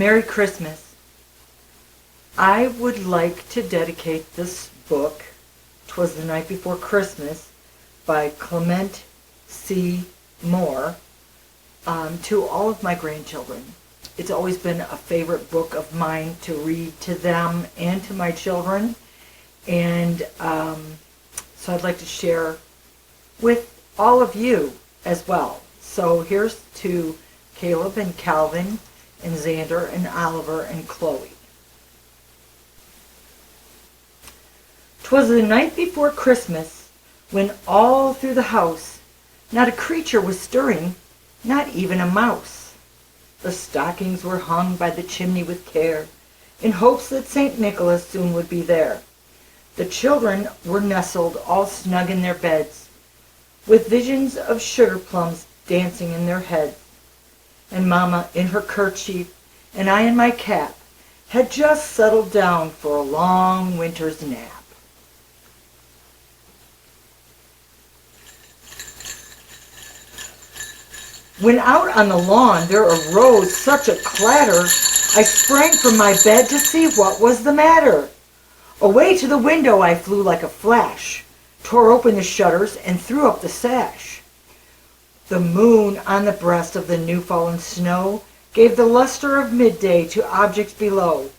Merry Christmas. I would like to dedicate this book, "'Twas the Night Before Christmas" by Clement C. Moore, to all of my grandchildren. It's always been a favorite book of mine to read to them and to my children. And so I'd like to share with all of you as well. So here's to Caleb and Calvin and Xander and Oliver and Chloe. 'Twas the night before Christmas, when all through the house not a creature was stirring, not even a mouse. The stockings were hung by the chimney with care, in hopes that St. Nicholas soon would be there. The children were nestled all snug in their beds, with visions of sugar plums dancing in their heads. And Mama in her kerchief, and I in my cap, had just settled down for a long winter's nap. When out on the lawn there arose such a clatter, I sprang from my bed to see what was the matter. Away to the window I flew like a flash, tore open the shutters and threw up the sash. The moon on the breast of the new-fallen snow gave the luster of midday to objects below,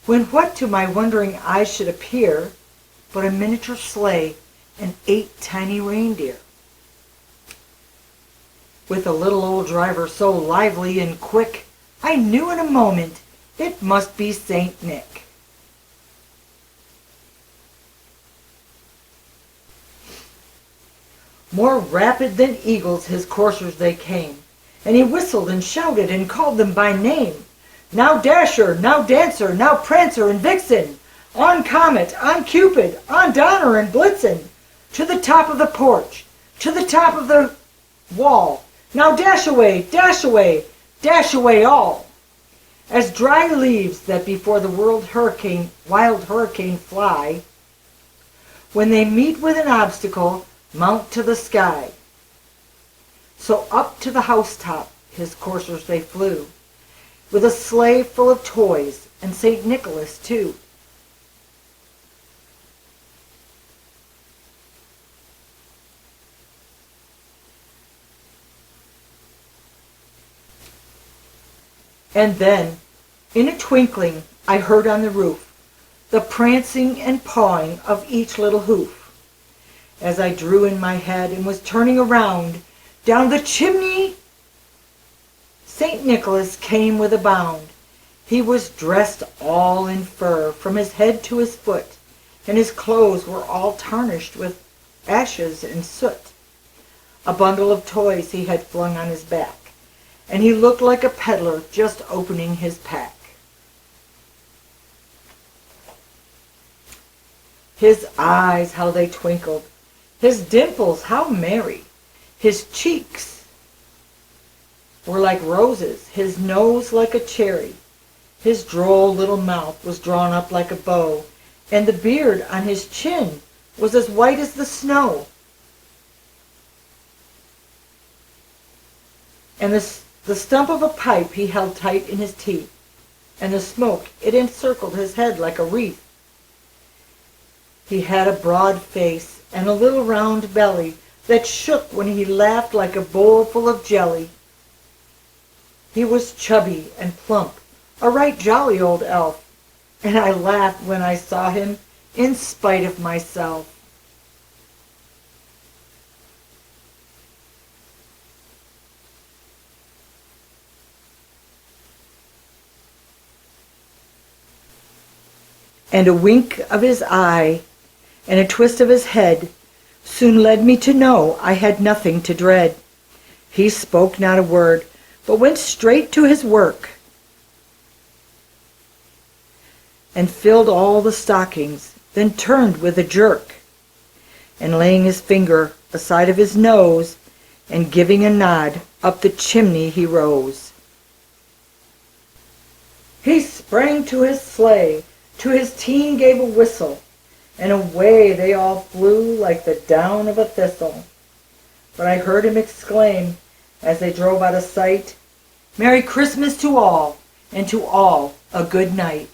when what to my wondering eyes should appear but a miniature sleigh and 8 tiny reindeer. With a little old driver so lively and quick, I knew in a moment it must be Saint Nick. More rapid than eagles his coursers they came, and he whistled and shouted and called them by name. Now Dasher, now Dancer, now Prancer and Vixen, on Comet, on Cupid, on Donner and Blitzen, to the top of the porch, to the top of the wall. Now dash away, dash away, dash away all. As dry leaves that before the wild hurricane fly, when they meet with an obstacle, mount to the sky. So up to the housetop his coursers they flew, with a sleigh full of toys, and St. Nicholas too. And then, in a twinkling, I heard on the roof the prancing and pawing of each little hoof. As I drew in my head and was turning around, down the chimney St. Nicholas came with a bound. He was dressed all in fur from his head to his foot, and his clothes were all tarnished with ashes and soot. A bundle of toys he had flung on his back, and he looked like a peddler just opening his pack. His eyes, how they twinkled, his dimples, how merry, his cheeks were like roses, his nose like a cherry, his droll little mouth was drawn up like a bow, and the beard on his chin was as white as the snow. And the stump of a pipe he held tight in his teeth, and the smoke, it encircled his head like a wreath. He had a broad face and a little round belly that shook when he laughed like a bowl full of jelly. He was chubby and plump, a right jolly old elf, and I laughed when I saw him in spite of myself. And a wink of his eye and a twist of his head soon led me to know I had nothing to dread. He spoke not a word, but went straight to his work, and filled all the stockings, then turned with a jerk, and laying his finger aside of his nose, and giving a nod, up the chimney he rose. He sprang to his sleigh, to his team gave a whistle, and away they all flew like the down of a thistle. But I heard him exclaim, as they drove out of sight, "Merry Christmas to all, and to all a good night.